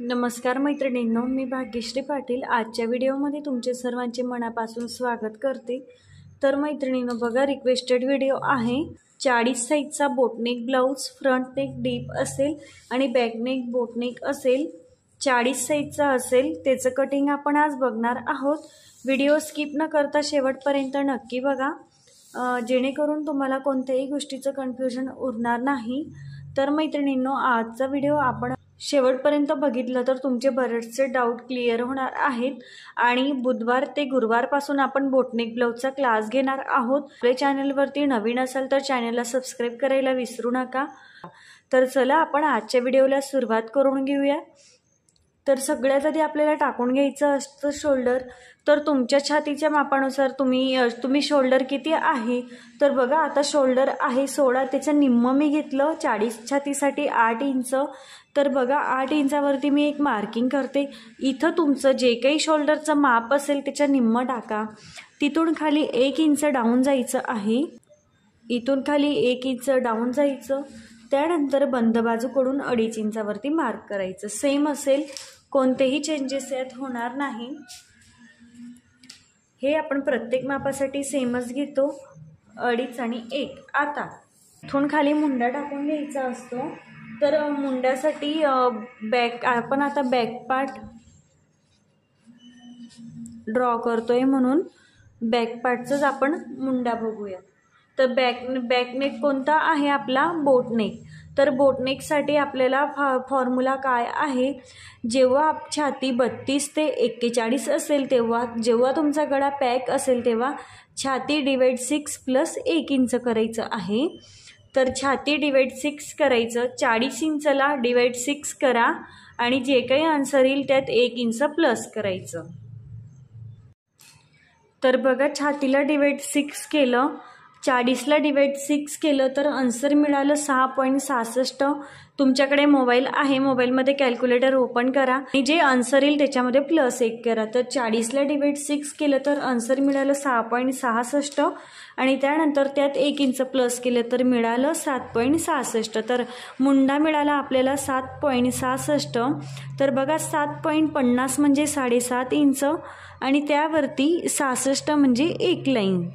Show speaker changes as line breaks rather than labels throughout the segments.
नमस्कार मैत्रिणींनो, मी भाग्यश्री पाटील आजच्या व्हिडिओमध्ये तुमचे सर्वांचे मनापासून स्वागत करते। तर मैत्रिणींनो बघा, रिक्वेस्टेड व्हिडिओ आहे। 40 साइजचा boatneck blouse, front neck deep असेल आणि बॅक नेक बोटनेक असेल, 40 साइजचा असेल, त्याचं कटिंग आपण आज बघणार आहोत। व्हिडिओ स्किप न करता शेवटपर्यंत नक्की बघा, जेणेकरून तुम्हाला कोणत्याही गोष्टीचं कन्फ्युजन उरणार नाही। तर मैत्रिणींनो, आजचा व्हिडिओ आपण शेवटपर्यंत बघितलं तर तुमचे बरेचसे डाऊट क्लिअर होणार आहेत आणि बुधवार ते गुरुवारपासून आपण बोटनेक ब्लाउजचा क्लास घेणार आहोत। आपल्या चॅनलवरती नवीन असाल तर चॅनलला सबस्क्राइब करायला विसरू नका। तर चला आपण आजच्या व्हिडिओला सुरुवात करून घेऊया। तर सगळ्यात आधी आपल्याला टाकून घ्यायचं असतं शोल्डर। तर तुमच्या छातीच्या मापानुसार तुम्ही शोल्डर किती आहे, तर बघा आता शोल्डर आहे 16, त्याचं निम्म मी घेतलं। 40 छातीसाठी 8 इंच। तर बघा 8 इंचावरती मी एक मार्किंग करते। इथं तुमचं जे काही शोल्डरचं माप असेल त्याच्या निम्म टाका। तिथून खाली 1 इंच डाऊन जायचं आहे। इथून खाली 1 इंच डाऊन जायचं। त्यानंतर बंद बाजूकडून 2.5 इंचावरती मार्क करायचं। सेम असेल, कोणतेही चेंजेस यात होणार नाही। हे आपण प्रत्येक मापासाठी सेमच घेतो, 2.5 आणि 1। आता इथून खाली मुंडा टाकून घ्यायचा असतो। तर मुंड्यासाठी आपण आता बॅक पार्ट ड्रॉ करतोय, म्हणून बॅक पार्टचाच आपण मुंडा बघूया। तर बॅक नेक कोणता आहे आपला? बोटनेक। तर बोटनेकसाठी आपल्याला फॉर्म्युला काय आहे? जेव्हा छाती 32 ते 41 असेल जेव्हा तुमचा गळा पॅक असेल तेव्हा छाती डिवाइड 6 प्लस 1 इंच करायचं आहे। तर छाती डिवाइड 6 करायचं, 40 इंचला डिवाइड 6 करा आणि जे काही आन्सर येईल त्यात 1 इंच प्लस करायचं। तर बघा छातीला डिवाइड 6 केलं, 40ला डिवाइड 6 केलं तर आन्सर मिळालं 6.66। तुमच्याकडे मोबाईल आहे, मोबाईलमध्ये कॅल्क्युलेटर ओपन करा आणि जे आन्सर येईल त्याच्यामध्ये प्लस 1 करा। तर 40ला डिवाइड 6 केलं तर आन्सर मिळालं 6.66 आणि त्यानंतर त्यात 1 इंच प्लस केलं तर मिळालं 7.66। तर मुंडा मिळाला आपल्याला 7.66। तर बघा 7.50 म्हणजे 7.5 इंच आणि त्यावरती 66 म्हणजे 1 लाईन।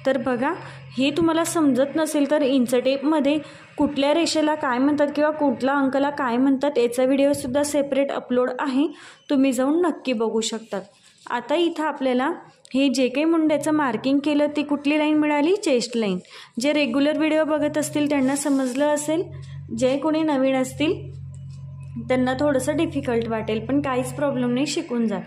तर बघा, हे तुम्हाला समजत नसेल तर इंच टेपमध्ये कुठल्या रेषेला काय म्हणतात किंवा कुठल्या अंकाला काय म्हणतात याचा व्हिडिओसुद्धा सेपरेट अपलोड आहे, तुम्ही जाऊन नक्की बघू शकतात। आता इथं आपल्याला हे जे काही मुंड्याचं मार्किंग केलं ती कुठली लाईन मिळाली? Chest line. जे रेग्युलर व्हिडिओ बघत असतील त्यांना समजलं असेल, जे कोणी नवीन असतील त्यांना थोडंसं डिफिकल्ट वाटेल, पण काहीच प्रॉब्लेम नाही, शिकून जा।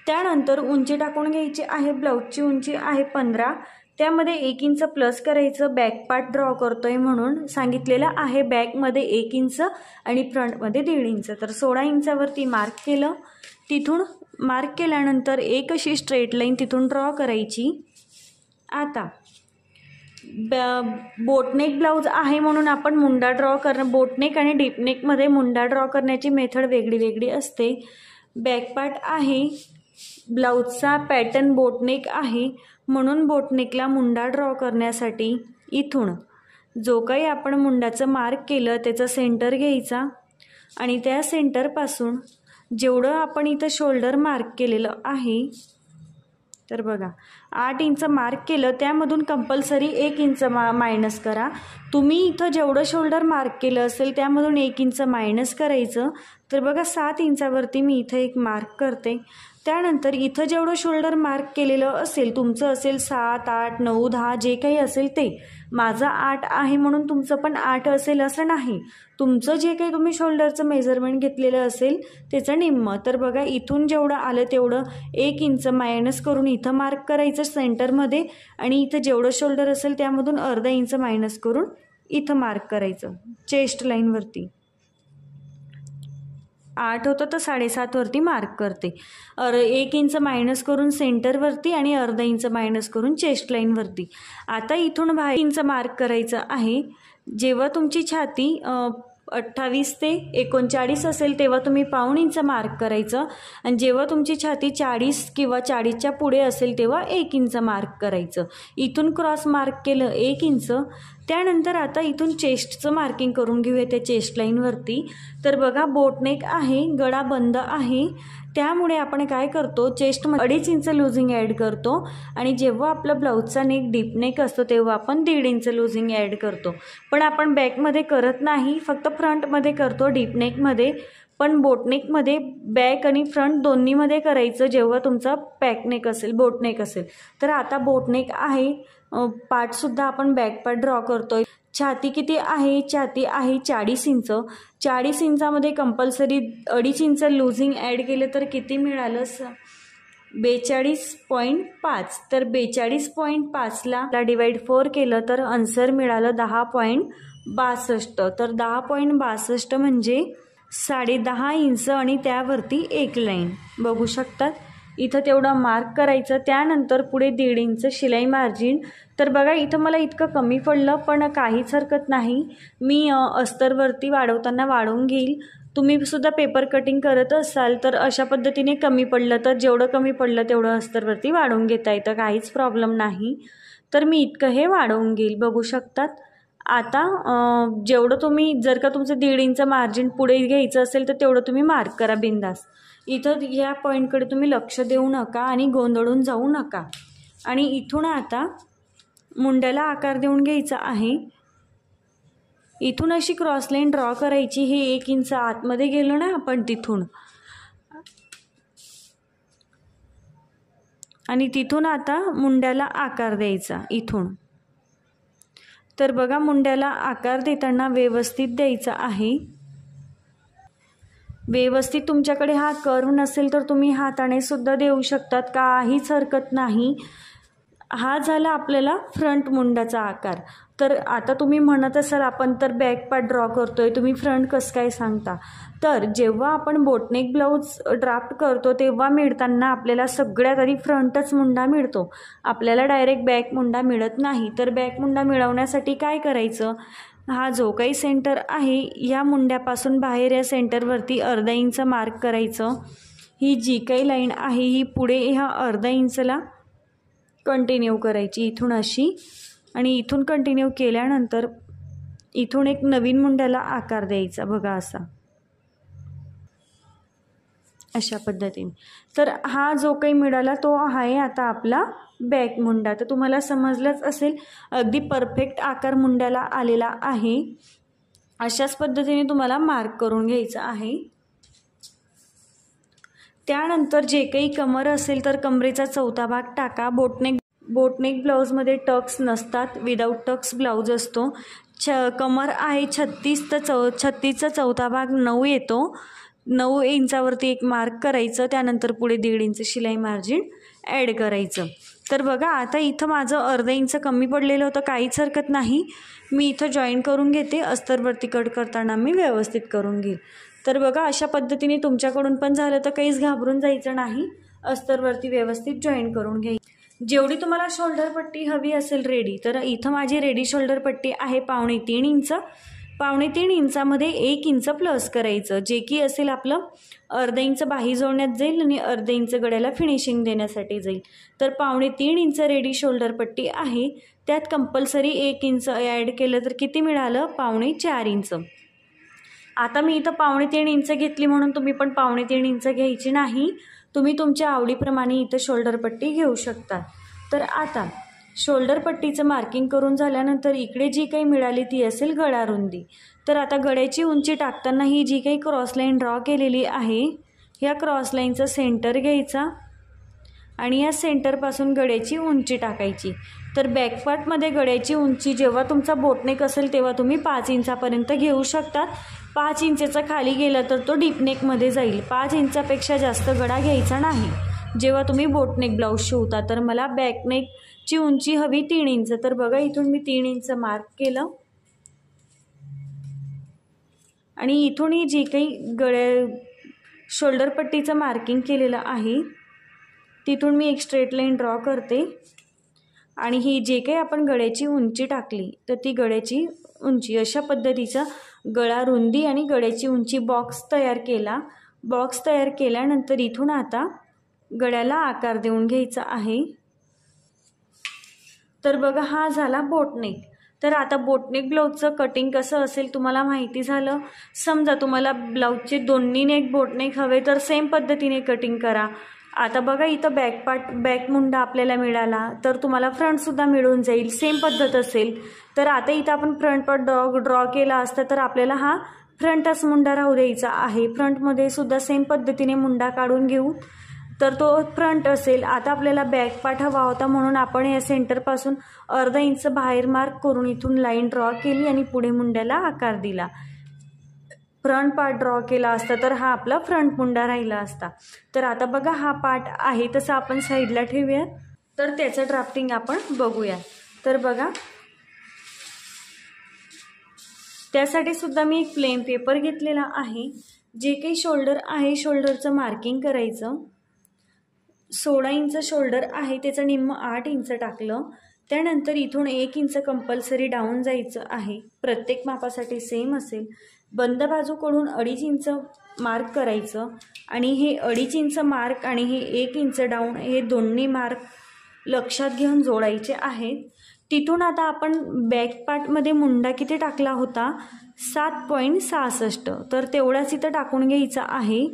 त्यानंतर उंची टाकून घ्यायची आहे। ब्लाऊजची उंची आहे 15, त्यामध्ये 1 इंच प्लस करायचं। बॅक पार्ट ड्रॉ करतोय म्हणून सांगितलेलं आहे, बॅकमध्ये 1 इंच आणि फ्रंटमध्ये 1.5 इंच। तर 16 इंचावरती मार्क केलं। तिथून मार्क केल्यानंतर एक अशी स्ट्रेट लाईन तिथून ड्रॉ करायची। आता बोटनेक ब्लाऊज आहे म्हणून आपण मुंडा ड्रॉ बोटनेक आणि डीपनेकमध्ये मुंडा ड्रॉ करण्याची मेथड वेगळी वेगळी असते। बॅक पार्ट आहे, ब्लाऊजचा पॅटर्न बोटनेक आहे म्हणून बोटनेकला मुंडा ड्रॉ करण्यासाठी इथून जो काही आपण मुंडाचं मार्क केलं त्याचा सेंटर घ्यायचा आणि त्या सेंटरपासून जेवढं आपण इथं शोल्डर मार्क केलेलं आहे, तर बघा 8 इंच मार्क केलं, त्यामधून कंपल्सरी 1 इंच मायनस करा। तुम्ही इथं जेवढं शोल्डर मार्क केलं असेल त्यामधून 1 इंच मायनस करायचं। तर बघा 7 इंचावरती मी इथं एक मार्क करते। त्यानंतर इथं जेवढं शोल्डर मार्क केलेलं असेल, तुमचं असेल 7, 8, 9, 10 जे काही असेल ते, माझं 8 आहे म्हणून तुमचं पण 8 असेल असं नाही, तुमचं जे काही तुम्ही शोल्डरचं मेजरमेंट घेतलेलं असेल त्याचं निम्म। तर बघा इथून जेवढं आलं तेवढं 1 इंच मायनस करून इथं मार्क करायचं सेंटरमध्ये आणि इथं जेवढं शोल्डर असेल त्यामधून अर्धा इंच मायनस करून इथं मार्क करायचं चेस्ट लाईनवरती। 8 होतं तर 7.5 वरती मार्क करते। 1 इंच मायनस करून सेंटरवरती आणि अर्धा इंच मायनस करून चेस्ट लाईनवरती। आता इथून बाहेर 1 इंच मार्क करायचं आहे। जेव्हा तुमची छाती 28 ते 39 असेल तेव्हा तुम्ही पाऊण इंच मार्क करायचं आणि जेव्हा तुमची छाती 40 किंवा 40च्या पुढे असेल तेव्हा 1 इंच मार्क करायचं। इथून क्रॉस मार्क केलं 1 इंच, त्यानंतर आता इथून चेस्टचं मार्किंग करून घेऊया त्या चेस्ट लाईनवरती. तर बघा बोटनेक आहे, गळा बंद आहे, त्यामुळे आपण काय करतो चेस्टमध्ये 2.5 इंच लूजिंग ॲड करतो आणि जेव्हा आपला ब्लाऊजचा नेक डीप नेक असतो तेव्हा आपण 1.5 इंच लूजिंग ॲड करतो. पण आपण बॅकमध्ये करत नाही, फक्त फ्रंटमध्ये करतो डीप नेकमध्ये. पण बोटनेकमध्ये बॅक आणि फ्रंट दोन्हीमध्ये करायचं जेव्हा तुमचा पॅकनेक असेल, बोटनेक असेल. तर आता बोटनेक आहे, पार्टसुद्धा आपण बॅक पार्ट ड्रॉ करतोय. छाती किती आहे, छाती आहे 40 इंच. 40 इंचामध्ये कंपल्सरी 2.5 इंच लूजिंग ॲड केलं तर किती मिळालं 42.5. तर 42.5ला डिवाइड 4 केलं तर आन्सर मिळालं 10.62. तर 10.62 म्हणजे 10.5 इंच आणि त्यावरती एक लाईन बघू शकतात. इथं तेवढं मार्क करायचं. त्यानंतर पुढे 1.5 इंच शिलाई मार्जिन. तर बघा इथं मला इतकं कमी पडलं, पण काहीच हरकत नाही, मी अस्तरवरती वाढवताना वाढवून घेईल. तुम्ही सुद्धा पेपर कटिंग करत असाल तर अशा पद्धतीने कमी पडलं तर जेवढं कमी पडलं तेवढं अस्तरवरती वाढवून घेता येतं, काहीच प्रॉब्लेम नाही. तर मी इतकं हे वाढवून घेईल बघू शकतात. आता जेवढं तुम्ही जर का तुमचं 1.5 इंच मार्जिन पुढे घ्यायचं असेल तर तेवढं तुम्ही मार्क करा बिंदास. इथं ह्या पॉईंटकडे तुम्ही लक्ष देऊ नका आणि गोंधळून जाऊ नका. आणि इथून आता मुंड्याला आकार देऊन घ्यायचा आहे. इथून अशी क्रॉस लाईन ड्रॉ करायची. हे 1 इंच आतमध्ये गेलो ना आपण तिथून, आणि तिथून आता मुंड्याला आकार द्यायचा इथून. तर बघा मुंड्याला आकार देताना व्यवस्थित द्यायचा आहे. व्यवस्थित तुमच्याकडे हा कर्व नसेल तर तुम्ही हाताने सुद्धा देऊ शकतात, काहीच हरकत नाही. हा झाला आपल्याला फ्रंट मुंडाचा आकार. तर आता तुम्ही म्हणत असाल आपण तर बॅक पार्ट ड्रॉ करतोय, तुम्ही फ्रंट कसं काय सांगता. तर जेव्हा आपण बोटनेक ब्लाऊज ड्राफ्ट करतो तेव्हा मिळताना आपल्याला सगळ्यात आधी फ्रंटच मुंडा मिळतो, आपल्याला डायरेक्ट बॅक मुंडा मिळत नाही. तर बॅक मुंडा मिळवण्यासाठी काय करायचं, हा जो काही सेंटर आहे या मुंड्यापासून बाहेर या सेंटरवरती 1/2 इंच मार्क करायचं. ही जी काही लाईन आहे ही पुढे ह्या 1/2 इंचला कंटिन्यू करायची इथून अशी, आणि इथून कंटिन्यू केल्यानंतर इथून एक नवीन मुंड्याला आकार द्यायचा बघा असा, अशा पद्धतीने. तर हा जो काही मिळाला तो आहे आता आपला बॅक मुंडा. तर तुम्हाला समजलंच असेल, अगदी परफेक्ट आकार मुंड्याला आलेला आहे. अशाच पद्धतीने तुम्हाला मार्क करून घ्यायचं आहे. त्यानंतर जे काही कमर असेल तर कमरेचा 4था भाग टाका. बोटनेक ब्लाऊजमध्ये टक्स नसतात, विदाऊट टक्स ब्लाऊज असतो. कमर आहे 36 तर 36चा 4था भाग 9 येतो. 9 इंचावरती एक मार्क करायचं. त्यानंतर पुढे 1.5 इंच शिलाई मार्जिन ॲड करायचं. तर बघा आता इथं माझं 1/2 इंच कमी पडलेलं होतं, काहीच हरकत नाही, मी इथं जॉईन करून घेते. अस्तरवरती कट करताना मी व्यवस्थित करून घेईल. तर बघा अशा पद्धतीने तुमच्याकडून पण झालं तर काहीच घाबरून जायचं नाही, अस्तरवरती व्यवस्थित जॉईन करून घ्यायची. जेवढी तुम्हाला शोल्डर पट्टी हवी असेल रेडी, तर इथं माझी रेडी शोल्डर पट्टी आहे 3.5 इंच. 3.5 इंचामध्ये 1 इंच प्लस करायचं, जे की असेल आपलं 1/2 इंच बाही जोडण्यात जाईल आणि 1/2 इंच गड्याला फिनिशिंग देण्यासाठी जाईल. तर 3.5 इंच रेडी शोल्डर पट्टी आहे, त्यात कंपल्सरी 1 इंच ॲड केलं तर किती मिळालं 4.5 इंच. आता मी इथं 3.5 इंच घेतली म्हणून तुम्ही पण 3.5 इंच घ्यायची नाही, तुम्ही तुमच्या आवडीप्रमाणे इथं शोल्डर पट्टी घेऊ शकता. तर आता शोल्डर पट्टीचं मार्किंग करून झाल्यानंतर इकडे जी काही मिळाली ती असेल गळा रुंदी. तर आता गळ्याची उंची टाकताना ही जी काही क्रॉस लाईन ड्रॉ केलेली आहे, ह्या क्रॉस लाईनचा सेंटर घ्यायचा आणि या सेंटरपासून गळ्याची उंची टाकायची. तर बॅक पार्टमध्ये गळ्याची उंची जेव्हा तुमचा बोटनेक असेल तेव्हा तुम्ही 5 इंचापर्यंत घेऊ शकतात. 5 इंचेचा खाली गेला तर तो डीपनेकमध्ये जाईल. 5 इंचापेक्षा जास्त गळा घ्यायचा नाही जेव्हा तुम्ही बोटनेक ब्लाऊज शिवता. तर मला बॅकनेकची उंची हवी 3 इंच. तर बघा इथून मी 3 इंच मार्क केलं आणि इथूनही जी काही शोल्डर पट्टीचं मार्किंग केलेलं आहे तिथून मी एक स्ट्रेट लाईन ड्रॉ करते आणि ही जे काही आपण गळ्याची उंची टाकली तर ती गळ्याची उंची अशा पद्धतीचा गळा रुंदी आणि गळ्याची उंची बॉक्स तयार केला. बॉक्स तयार केल्यानंतर इथून आता गळ्याला आकार देऊन घ्यायचा आहे. तर बघा हा झाला बोटनेक. तर आता बोटनेक ब्लाऊजचं कटिंग कसं असेल तुम्हाला माहिती झालं. समजा तुम्हाला ब्लाऊजचे दोन्ही नेक बोटनेक हवे तर सेम पद्धतीने कटिंग करा. आता बघा इथं बॅक मुंडा आपल्याला मिळाला तर तुम्हाला फ्रंटसुद्धा मिळून जाईल, सेम पद्धत असेल. तर आता इथं आपण फ्रंट पार्ट ड्रॉ केला असता तर आपल्याला हा फ्रंटच मुंडा राहू द्यायचा आहे. फ्रंटमध्ये सुद्धा सेम पद्धतीने मुंडा काढून घेऊ तर तो फ्रंट असेल. आता आपल्याला बॅक पार्ट हवा होता म्हणून आपण या सेंटरपासून अर्धा इंच बाहेर मार्क करून इथून लाईन ड्रॉ केली आणि पुढे मुंड्याला आकार दिला. फ्रंट पार्ट ड्रॉ केला असता तर हा आपला फ्रंट मुंडा राहिला असता. तर आता बघा हा पार्ट आहे तसं आपण साईडला ठेवूया. तर त्याचं ड्राफ्टिंग आपण बघूया. तर बघा त्यासाठी सुद्धा मी एक प्लेन पेपर घेतलेला आहे. जे काही शोल्डर आहे शोल्डरचं मार्किंग करायचं. 16 इंच शोल्डर आहे त्याचं निम्म 8 इंच टाकलं. त्यानंतर इथून 1 इंच कंपल्सरी डाऊन जायचं आहे. प्रत्येक मापासाठी सेम असेल. बंद बाजूकडून 2.5 इंच मार्क करायचं आणि हे 2.5 इंच मार्क आणि हे 1 इंच डाऊन हे दोन्ही मार्क लक्षात घेऊन जोडायचे आहेत. तिथून आता आपण बॅक पार्टमध्ये मुंडा किती टाकला होता 7.66 तर तेवढाच इथं टाकून घ्यायचा आहे.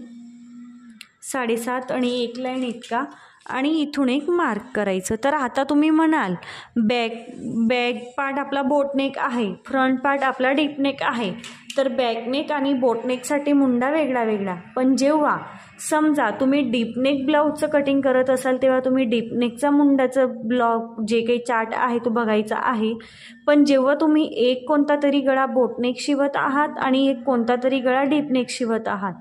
7.5 आणि 1 लाईन इतका आणि इथून एक मार्क करायचं. तर आता तुम्ही म्हणाल बॅक पार्ट आपला बोटनेक आहे, फ्रंट पार्ट आपला डीपनेक आहे, तर बॅकनेक आणि बोटनेकसाठी मुंडा वेगळा वेगळा. पण जेव्हा समजा तुम्ही डीपनेक ब्लाऊजचं कटिंग करत असाल तेव्हा तुम्ही डीपनेकचा मुंडाचं ब्लॉक जे काही चार्ट आहे तो बघायचा आहे. पण जेव्हा तुम्ही एक कोणता तरी गळा बोटनेक शिवत आहात आणि एक कोणता तरी गळा डीपनेक शिवत आहात,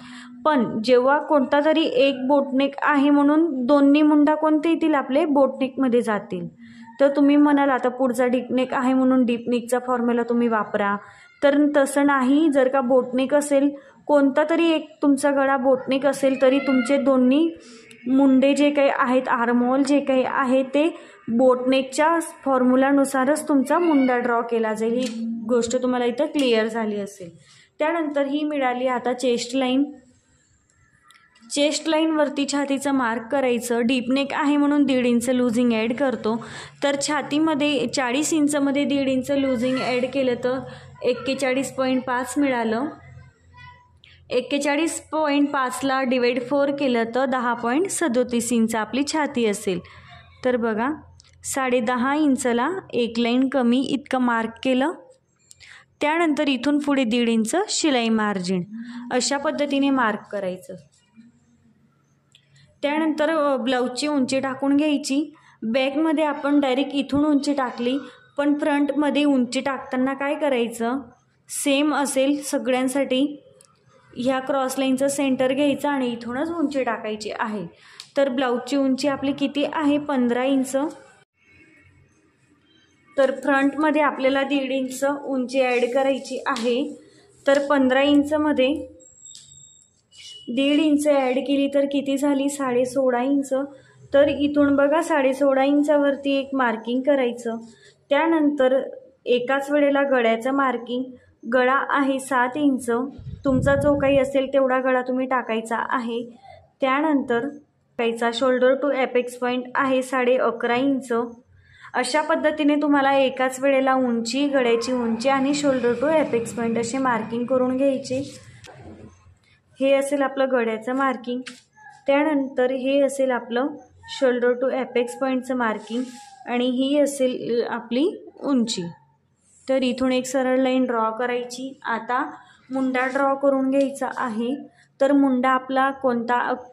पण जेव्हा कोणता तरी एक बोटनेक आहे म्हणून दोन्ही मुंडा कोणते येतील आपले बोटनेकमध्ये जातील. तर तुम्ही म्हणाल आता पुढचा डीपनेक आहे म्हणून डीपनेकचा फॉर्म्युला तुम्ही वापरा. तर तसं नाही. जर का बोटनेक असेल कोणता तरी एक तुमचा गळा बोटनेक असेल तरी तुमचे दोन्ही मुंडे जे काही आहेत आर्महोल जे काही आहे ते बोटनेकच्या फॉर्म्युलानुसारच तुमचा मुंडा ड्रॉ केला जाईल. ही गोष्ट तुम्हाला इथं क्लिअर झाली असेल. त्यानंतर ही मिळाली आता चेस्ट लाईन. चेस्ट लाईनवरती छातीचं मार्क करायचं. डीपनेक आहे म्हणून 1.5 इंच लूजिंग ॲड करतो. तर छातीमध्ये 40 इंचमध्ये 1.5 इंच लूजिंग ॲड केलं तर 41.5 मिळालं. 41.5ला डिवाइड 4 केलं तर 10.37 इंच आपली छाती असेल. तर बघा 10.5 इंचला 1 लाईन कमी इतकं मार्क केलं. त्यानंतर इथून पुढे 1.5 इंच शिलाई मार्जिन अशा पद्धतीने मार्क करायचं. त्यानंतर ब्लाऊजची उंची टाकून घ्यायची. बॅकमध्ये आपण डायरेक्ट इथून उंची टाकली पण फ्रंटमध्ये उंची टाकताना काय करायचं सेम असेल सगळ्यांसाठी. ह्या क्रॉस लाईनचं सेंटर घ्यायचं आणि इथूनच उंची टाकायची आहे. तर ब्लाऊजची उंची आपली किती आहे 15 इंच. तर फ्रंटमध्ये आपल्याला 1.5 इंच उंची ॲड करायची आहे. तर 15 इंचमध्ये 1.5 इंच ॲड केली तर किती झाली 16.5 इंच. तर इथून बघा 16.5 इंचावरती एक मार्किंग करायचं. त्यानंतर एकाच वेळेला गळ्याचं मार्किंग. गळा आहे 7 इंच. तुमचा जो काही असेल तेवढा गळा तुम्ही टाकायचा आहे. त्यानंतर टाकायचा शोल्डर टू ॲपेक्स पॉईंट आहे 11.5 इंच. अशा पद्धतीने तुम्हाला एकाच वेळेला उंची, गळ्याची उंची आणि शोल्डर टू ॲपेक्स पॉईंट असे मार्किंग करून घ्यायचे. हे असेल आपलं गळ्याचं मार्किंग. त्यानंतर हे असेल आपलं शोल्डर टू ॲपेक्स पॉईंटचं मार्किंग आणि ही असेल आपली उंची. तर इथून एक सरळ लाईन ड्रॉ करायची. आता मुंडा ड्रॉ करून घ्यायचा आहे. तर मुंडा आपला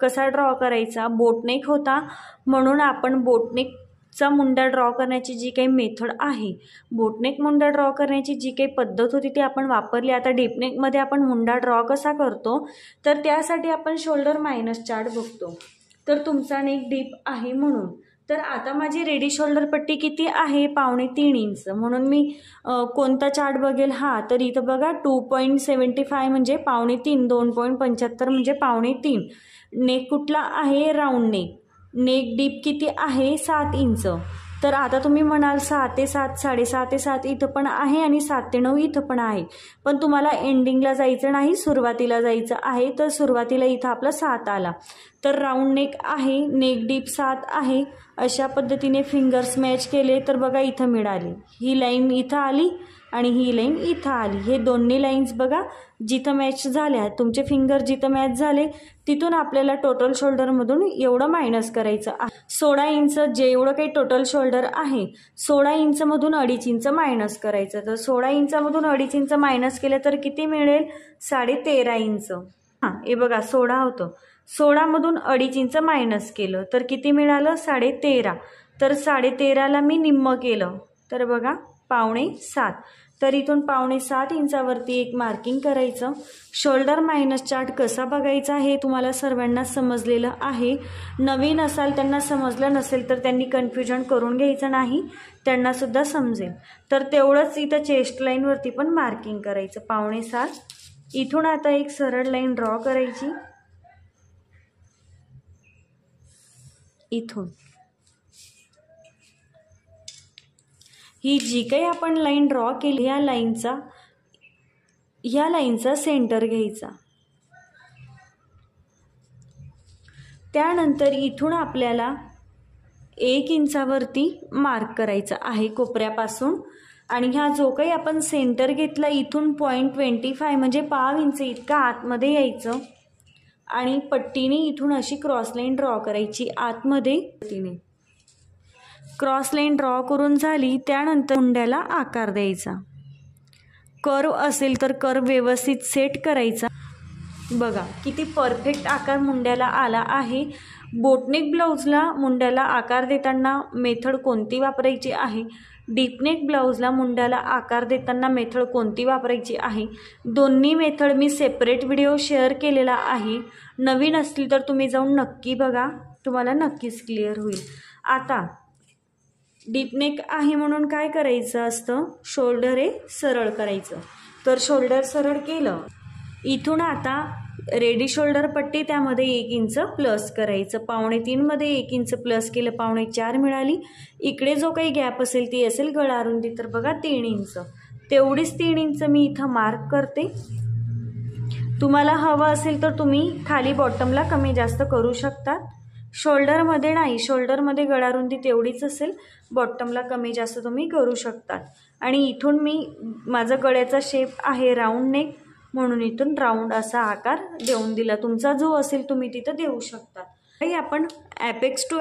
कसा ड्रॉ करायचा बोटनेक होता म्हणून आपण बोटनेकचा मुंडा ड्रॉ करण्याची जी काही मेथड आहे, बोटनेक मुंडा ड्रॉ करण्याची जी काही पद्धत होती ती आपण वापरली. आता डीपनेकमध्ये आपण मुंडा ड्रॉ कसा करतो तर त्यासाठी आपण शोल्डर मायनस चार्ट बघतो. तर तुमचा नेक डीप आहे म्हणून. तर आता माझी रेडी शोल्डर पट्टी किती आहे 2.5 इंच म्हणून मी कोणता चार्ट बघेल तर इथं बघा 2.75 म्हणजे 2.5, 2.75 म्हणजे 2.5. नेक कुठला आहे राऊंड नेक. नेक डीप किती आहे 7 इंच. तर आता तुम्ही म्हणाल 6 ते 7, 6.5 ते 7 इथं पण आहे आणि 7 ते 9 इथं पण आहे, पण तुम्हाला एंडिंगला जायचं नाही, सुरुवातीला जायचं आहे. तर सुरुवातीला इथं आपला 7 आला, तर राऊंड नेक आहे, नेक डीप 7 आहे. अशा पद्धतीने फिंगर्स मॅच केले तर बघा इथं मिळाली, ही लाईन इथं आली आणि ही लाईन इथं आली. हे दोन्ही लाईन्स बघा जिथं मॅच झाल्या, तुमचे फिंगर जिथं मॅच झाले तिथून आपल्याला टोटल शोल्डरमधून एवढं मायनस करायचं आहे. 16 इंच जेवढं काही टोटल शोल्डर आहे, 16 इंचमधून 2.5 इंच मायनस करायचं. तर 16 इंचामधून 2.5 इंच मायनस केलं तर किती मिळेल? 13.5 इंच. हां, हे बघा 16 होतं, 16मधून 2.5 इंच मायनस केलं तर किती मिळालं? 13.5. तर 13.5ला मी निम्म केलं तर बघा 6.25. तर इथून 6.25 इंचावरती एक मार्किंग करायचं. शोल्डर मायनस चार्ट कसा बघायचा हे तुम्हाला सर्वांना समजलेलं आहे. नवीन असाल, त्यांना समजलं नसेल तर त्यांनी कन्फ्युजन करून घ्यायचं नाही, त्यांनासुद्धा समजेल. तर तेवढंच इथं चेस्ट लाईनवरती पण मार्किंग करायचं 6.25. इथून आता एक सरळ लाईन ड्रॉ करायची. इथून ही जी काही आपण लाईन ड्रॉ केली, ह्या लाईनचा सेंटर घ्यायचा. त्यानंतर इथून आपल्याला 1 इंचावरती मार्क करायचा आहे कोपऱ्यापासून, आणि ह्या जो काही आपण सेंटर घेतला इथून 0.25 म्हणजे 0.5 इंच इतका आतमध्ये यायचं आणि पट्टीने इथून अशी क्रॉस लाईन ड्रॉ करायची आतमध्ये. क्रॉस लाईन ड्रॉ करून झाली त्यानंतर मुंड्याला आकार द्यायचा. कर्व असेल तर कर्व व्यवस्थित सेट करायचा. बघा किती परफेक्ट आकार मुंड्याला आला आहे. बोटनेक ब्लाऊजला मुंड्याला आकार देताना मेथड कोणती वापरायची आहे, डीपनेक ब्लाऊजला मुंड्याला आकार देताना मेथड कोणती वापरायची आहे, दोन्ही मेथड मी सेपरेट व्हिडिओ शेअर केलेला आहे. नवीन असतील तर तुम्ही जाऊन नक्की बघा, तुम्हाला नक्कीच क्लिअर होईल. आता डीपनेक आहे म्हणून काय करायचं असतं, शोल्डर हे सरळ करायचं. तर शोल्डर सरळ केलं, इथून आता रेडी शोल्डर पट्टी त्यामध्ये 1 इंच प्लस करायचं. 3.25 मध्ये 1 इंच प्लस केलं, 4.25 मिळाली. इकडे जो काही गॅप असेल ती असेल गळा रुंदी, तर बघा 3 इंच, तेवढीच 3 इंच मी इथं मार्क करते. तुम्हाला हवं असेल तर तुम्ही खाली बॉटमला कमी जास्त करू शकता. शोल्डरमध्ये नाही, शोल्डरमध्ये गळा रुंदी तेवढीच असेल, बॉटमला कमी जास्त तुम्ही करू शकता. आणि इथून मी माझा गळ्याचा शेप आहे राऊंड नेक, म्हणून इथून राऊंड असा आकार देऊन दिला. तुमचा जो असेल तुम्ही तिथं देऊ शकता. आपण apex to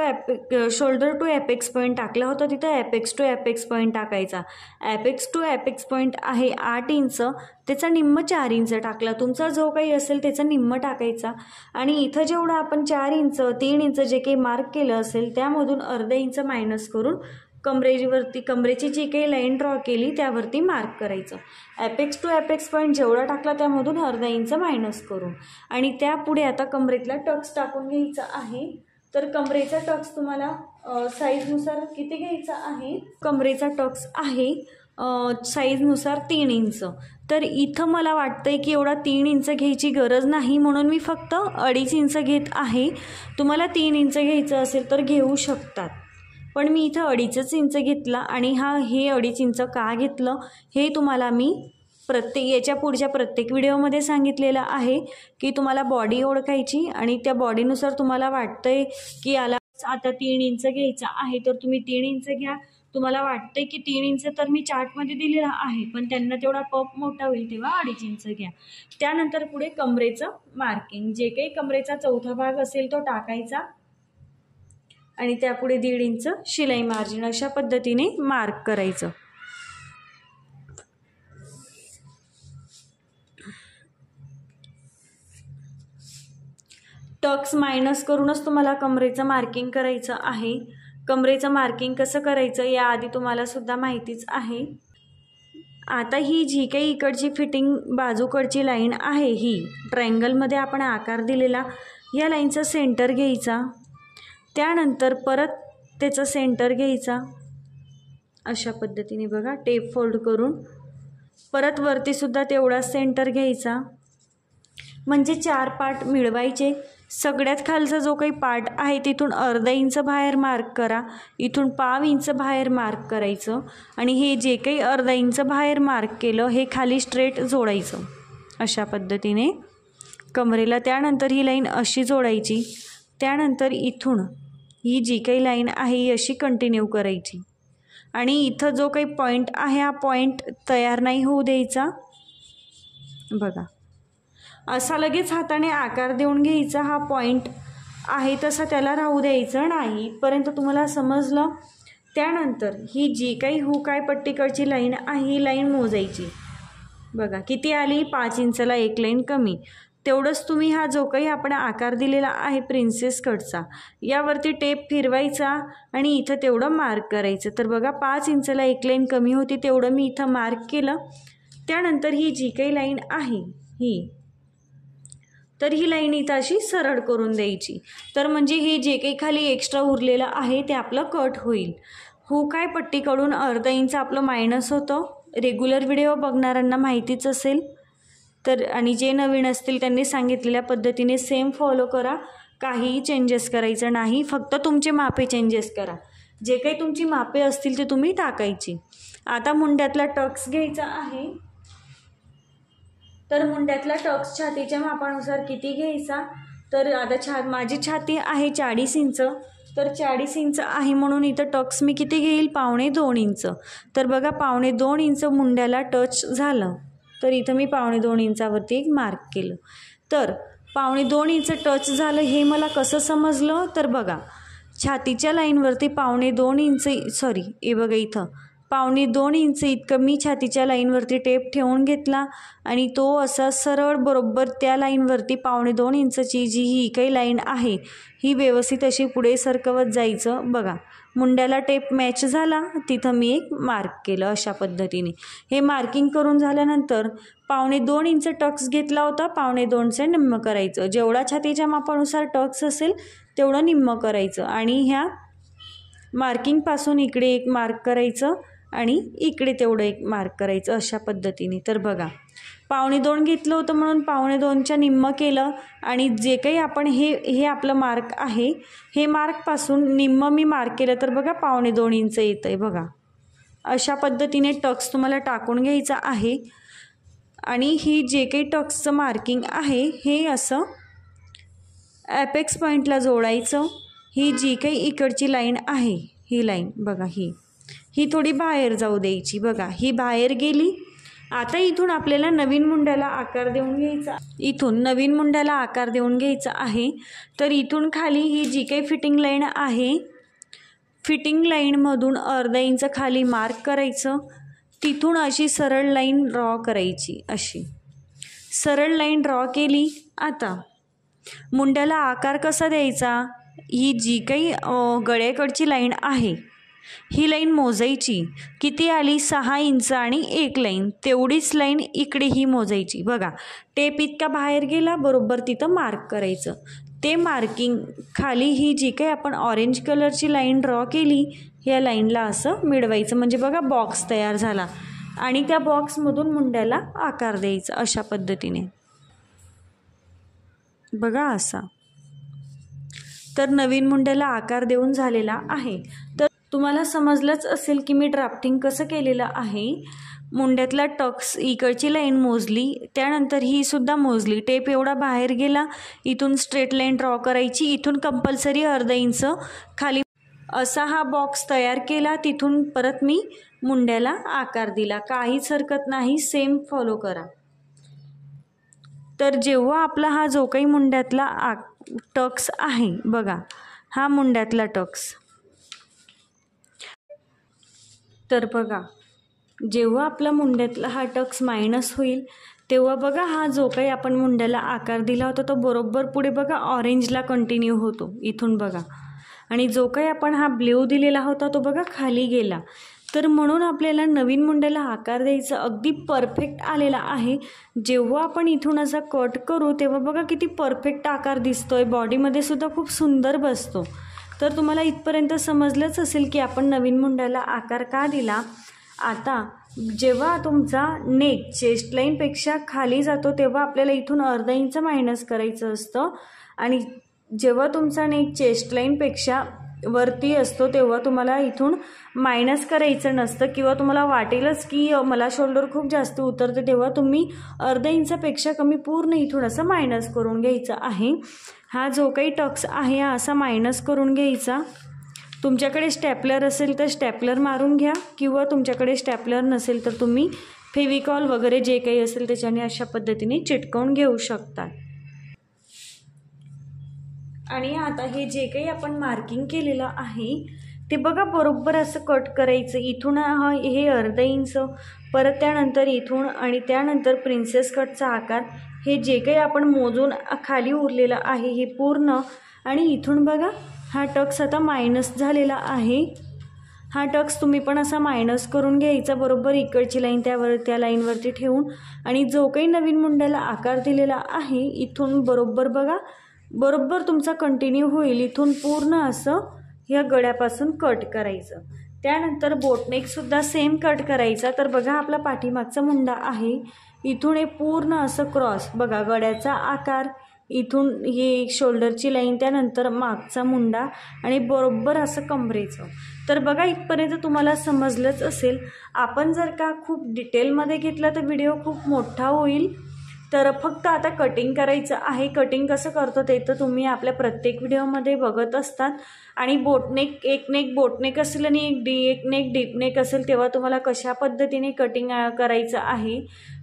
shoulder to apex point टाकला होता, तिथं ॲपेक्स टू ॲपेक्स पॉईंट टाकायचा. ॲपेक्स टू ॲपेक्स पॉईंट आहे 8 इंच, त्याचा निम्म 4 इंच टाकला. तुमचा जो काही असेल त्याचा निम्म टाकायचा. आणि इथं जेवढं आपण 4 इंच 3 इंच जे काही मार्क केलं असेल त्यामधून अर्धा इंच मायनस करून कमरेची जी काही लाईन ड्रॉ केली त्यावरती मार्क करायचं. ॲपेक्स टू ॲपेक्स पॉईंट जेवढा टाकला त्यामधून अर्धा इंच मायनस करून, आणि त्यापुढे आता कमरेतला टक्स टाकून घ्यायचा आहे. तर कमरेचा टक्स तुम्हाला साईजनुसार किती घ्यायचा आहे, कमरेचा टक्स आहे साईजनुसार 3 इंच. तर इथं मला वाटतंय की एवढा 3 इंच घ्यायची गरज नाही, म्हणून मी फक्त 2.5 इंच घेत आहे. तुम्हाला 3 इंच घ्यायचं असेल तर घेऊ शकतात, पण मी इथं 2.5 इंच घेतला. आणि हे 2.5 इंच का घेतलं हे तुम्हाला मी याच्या पुढच्या प्रत्येक व्हिडिओमध्ये सांगितलेलं आहे की तुम्हाला बॉडी ओळखायची, आणि त्या बॉडीनुसार तुम्हाला वाटतंय की याला आता 3 इंच घ्यायचा आहे तर तुम्ही 3 इंच घ्या. तुम्हाला वाटतंय की 3 इंच तर मी चार्टमध्ये दिलेला आहे, पण त्यांना तेवढा पप मोठा होईल तेव्हा 2.5 इंच घ्या. त्यानंतर पुढे कमरेचं मार्किंग, जे काही कमरेचा चौथा भाग असेल तो टाकायचा, आणि त्यापुढे 1.5 इंच शिलाई मार्जिन अशा पद्धतीने मार्क करायचं. टक्स मायनस करूनच तुम्हाला कमरेचं मार्किंग करायचं आहे. कमरेचं मार्किंग कसं करायचं याआधी तुम्हाला सुद्धा माहितीच आहे. आता ही जी काही इकडची फिटिंग बाजूकडची लाईन आहे, ही ट्रायंगलमध्ये आपण आकार दिलेला, या लाईनचा सेंटर घ्यायचा. त्यानंतर परत त्याचा सेंटर घ्यायचा अशा पद्धतीने बघा, टेप फोल्ड करून परत वरती सुद्धा तेवढा सेंटर घ्यायचा. म्हणजे 4 पार्ट मिळवायचे। सगळ्यात खालचा जो काही पार्ट आहे तिथून अर्धा इंच बाहेर मार्क करा, इथून पाव इंच बाहेर मार्क करायचं आणि हे जे काही अर्धा इंच बाहेर मार्क केलं हे खाली स्ट्रेट जोडायचं अशा पद्धतीने कमरेला। त्यानंतर ही लाईन अशी जोडायची, त्यानंतर इथून ही जी काही लाईन आहे ही अशी कंटिन्यू करायची आणि इथं जो काही पॉईंट आहे हा पॉईंट तयार नाही होऊ द्यायचा। बघा असा लगेच हाताने आकार देऊन घ्यायचा, हा पॉईंट आहे तसा त्याला राहू द्यायचं नाही इथपर्यंत तुम्हाला समजलं। त्यानंतर ही जी काही हुक पट्टीकडची लाईन आहे ही लाईन मोजायची। बघा किती आली, 5 इंचला 1 लाईन कमी। तेवढंच तुम्ही हा जो काही आपण आकार दिलेला आहे प्रिन्सेस कटचा यावरती टेप फिरवायचा आणि इथं तेवढं मार्क करायचं। तर बघा 5 इंचला 1 लाईन कमी होती तेवढं मी इथं मार्क केलं। त्यानंतर ही जी काही लाईन आहे ही लाईन इथं अशी सरळ करून द्यायची। तर म्हणजे हे जे काही खाली एक्स्ट्रा उरलेलं आहे ते आपलं कट होईल। हुक पट्टीकडून अर्धा इंच आपलं मायनस होतं, रेग्युलर व्हिडिओ बघणाऱ्यांना माहितीच असेल। तर आणि जे नवीन असतील त्यांनी सांगितलेल्या पद्धतीने सेम फॉलो करा, काहीही चेंजेस करायचं नाही, फक्त तुमचे मापे चेंजेस करा। जे काही तुमची मापे असतील ते तुम्ही टाकायची। आता मुंड्यातला टक्स घ्यायचा आहे। तर मुंड्यातला टक्स छातीच्या मापानुसार किती घ्यायचा, तर आता माझी छाती आहे 40 इंच, तर 40 इंच आहे म्हणून इथं टक्स मी किती घेईल, 1.25 इंच। तर बघा 1.25 इंच मुंड्याला टच झालं, तर इथं मी 1.25 इंचावरती एक मार्क केलं। तर 1.25 इंच टच झालं हे मला कसं समजलं, तर बघा छातीच्या लाईनवरती 1.25 इंच हे बघा इथं 1.25 इंच इतकं मी छातीच्या लाईनवरती टेप ठेवून घेतला आणि तो असा सरळ बरोबर त्या लाईनवरती 1.25 इंचची जी ही काही लाईन आहे ही व्यवस्थित अशी पुढे सरकवत जायचं। बघा मुंड्याला टेप मॅच झाला, तिथं मी एक मार्क केलं अशा पद्धतीने। हे मार्किंग करून झाल्यानंतर 1.25 इंच टक्स घेतला होता, 1.25 निम्म करायचं। जेवढा छातीच्या मापानुसार टक्स असेल तेवढं निम्म करायचं आणि ह्या मार्किंगपासून इकडे एक मार्क करायचं आणि इकडे तेवढं एक मार्क करायचं अशा पद्धतीने। तर बघा 1.25 घेतलं होतं म्हणून 1.25च्या निम्म केलं आणि जे काही आपण हे आपलं मार्क आहे हे मार्कपासून निम्म मी मार्क केलं, तर बघा 1.25 इंच येतं आहे। बघा अशा पद्धतीने टक्स तुम्हाला टाकून घ्यायचा आहे आणि ही जे काही टक्सचं मार्किंग आहे हे असं ॲपेक्स पॉईंटला जोडायचं। ही जी काही इकडची लाईन आहे ही लाईन बघा ही थोडी बाहेर जाऊ द्यायची। बघा ही बाहेर गेली। आता इथून आपल्याला नवीन मुंड्याला आकार देऊन घ्यायचा, इथून नवीन मुंड्याला आकार देऊन घ्यायचा आहे। तर इथून खाली ही जी काही फिटिंग लाईन आहे, फिटिंग लाईनमधून अर्धा इंच खाली मार्क करायचं, तिथून अशी सरळ लाईन ड्रॉ करायची। अशी सरळ लाईन ड्रॉ केली। आता मुंड्याला आकार कसा द्यायचा, ही जी काही गळ्याकडची लाईन आहे ही लाईन मोजायची, किती आली 6 इंच आणि 1 लाईन, तेवढीच लाईन इकडे ही मोजायची। बघा टेप इतका बाहेर गेला बरोबर तिथं मार्क करायचं। ते मार्किंग खाली ही जी काही आपण ऑरेंज कलरची लाईन ड्रॉ केली या लाईनला असं मिळवायचं, म्हणजे बघा बॉक्स तयार झाला आणि त्या बॉक्समधून मुंड्याला आकार द्यायचा अशा पद्धतीने। बघा असा। तर नवीन मुंड्याला आकार देऊन झालेला आहे। तर तुम्हाला समजलंच असेल की मी ड्राफ्टिंग कसं केलेलं आहे। मुंड्यातला टक्स इकडची लाईन मोजली, त्यानंतर ही सुद्धा मोजली, टेप एवढा बाहेर गेला, इथून स्ट्रेट लाईन ड्रॉ करायची, इथून कंपल्सरी अर्धा इंच खाली असा हा बॉक्स तयार केला, तिथून परत मी मुंड्याला आकार दिला, काहीच हरकत नाही, सेम फॉलो करा। तर जेव्हा आपला हा जो काही मुंड्यातला टक्स आहे बघा हा मुंड्यातला टक्स, तर बघा जेव्हा आपला मुंड्यातला हा टक्स मायनस होईल तेव्हा बघा हा जो काही आपण मुंड्याला आकार दिला होता तो बरोबर पुढे बघा ऑरेंजला कंटिन्यू होतो इथून बघा, आणि जो काही आपण हा ब्ल्यू दिलेला होता तो बघा खाली गेला। तर म्हणून आपल्याला नवीन मुंड्याला आकार द्यायचा अगदी परफेक्ट आलेला आहे। जेव्हा आपण इथून असा कट करू तेव्हा बघा किती परफेक्ट आकार दिसतोय, बॉडीमध्ये सुद्धा खूप सुंदर बसतो। तर तुम्हाला इथपर्यंत समजलंच असेल की आपण नवीन मुंड्याला आकार का दिला। आता जेव्हा तुमचा नेक चेस्ट लाईनपेक्षा खाली जातो तेव्हा आपल्याला इथून अर्धा इंच मायनस करायचं असतं आणि जेव्हा तुमचा नेक चेस्ट लाईनपेक्षा वरती असतो तेव्हा तुम्हाला इथून मायनस करायचं नसतं किंवा तुम्हाला वाटेलच की मला शोल्डर खूप जास्त उतरते तेव्हा तुम्ही अर्धा इंचापेक्षा कमी पूर्ण इथून असं मायनस करून घ्यायचं आहे। हा जो काही टक्स आहे हा असा मायनस करून घ्यायचा। तुमच्याकडे स्टॅपलर असेल तर स्टॅपलर मारून घ्या किंवा तुमच्याकडे स्टॅपलर नसेल तर तुम्ही फेविकॉल वगैरे जे काही असेल त्याच्याने अशा पद्धतीने चिटकवून घेऊ शकता। आणि आता हे जे काही आपण मार्किंग केलेलं आहे ते बघा बरोबर असं कट करायचं। इथून हे अर्धा इंच, परत त्यानंतर इथून आणि त्यानंतर प्रिन्सेस कटचा आकार, हे जे काही आपण मोजून खाली उरलेलं आहे हे पूर्ण, आणि इथून बघा हा टक्स आता मायनस झालेला आहे। हा टक्स तुम्ही पण असा मायनस करून घ्यायचा बरोबर इकडची लाईन त्या लाईनवरती ठेवून, आणि जो काही नवीन मुंड्याला आकार दिलेला आहे इथून बरोबर बघा बरोबर तुमचा कंटिन्यू होईल। इथून पूर्ण असं या गळ्यापासून कट करायचं। त्यानंतर बोटनेकसुद्धा सेम कट करायचा। तर बघा आपला पाठीमागचा मुंडा आहे, इथून हे पूर्ण असं क्रॉस बघा गळ्याचा आकार, इथून हे शोल्डरची लाईन, त्यानंतर मागचा मुंडा आणि बरोबर असं कमरेचं। तर बघा इथपर्यंत तुम्हाला समजलंच असेल। आपण जर का खूप डिटेलमध्ये घेतला तर व्हिडिओ खूप मोठा होईल, तर फक्त आता कटिंग करायचं आहे। कटिंग कसं करतो ते तर तुम्ही आपल्या प्रत्येक व्हिडिओमध्ये बघत असतात। आणि बोटनेक, एक नेक बोटनेक असेल आणि एक नेक डीप नेक असेल तेव्हा तुम्हाला कशा पद्धतीने कटिंग करायचं आहे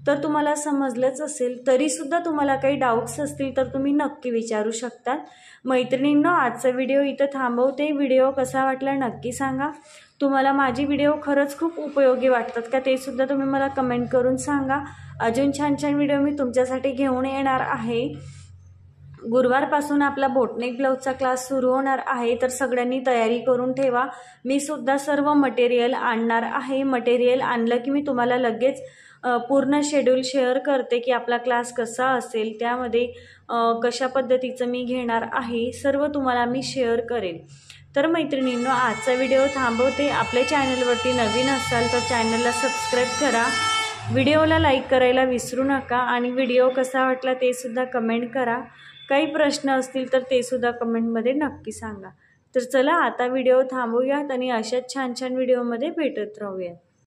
तर तुम्हाला समजलंच असेल। तरीसुद्धा तुम्हाला काही डाऊट्स असतील तर तुम्ही नक्की विचारू शकता। मैत्रिणींनो, आजचा व्हिडिओ इथं थांबवते। व्हिडिओ कसा वाटला नक्की सांगा। तुम्हाला माझी व्हिडिओ खरंच खूप उपयोगी वाटतात का ते सुद्धा तुम्ही मला कमेंट करून सांगा। अजून छान छान व्हिडिओ मी तुमच्यासाठी घेऊन येणार आहे। गुरुवारपासून आपला बोटनेक ब्लाऊजचा क्लास सुरू होणार आहे, तर सगळ्यांनी तयारी करून ठेवा। मी सुद्धा सर्व मटेरियल आणणार आहे। मटेरियल आणलं की मी तुम्हाला लगेच पूर्ण शेड्यूल शेअर करते की आपला क्लास कसा असेल, त्यामध्ये कशा पद्धतीचं मी घेणार आहे, सर्व तुम्हाला मी शेअर करेन। तर मैत्रिणींनो, आजचा व्हिडिओ थांबवते। आपल्या चॅनलवरती नवीन असाल तर चॅनलला सबस्क्राईब करा, व्हिडिओला लाईक करायला विसरू नका, आणि व्हिडिओ कसा वाटला ते सुद्धा कमेंट करा। काही प्रश्न असतील तर ते सुद्धा कमेंटमध्ये नक्की सांगा। तर चला आता व्हिडिओ थांबवूयात आणि अशाच छान छान व्हिडिओमध्ये भेटत राहूयात।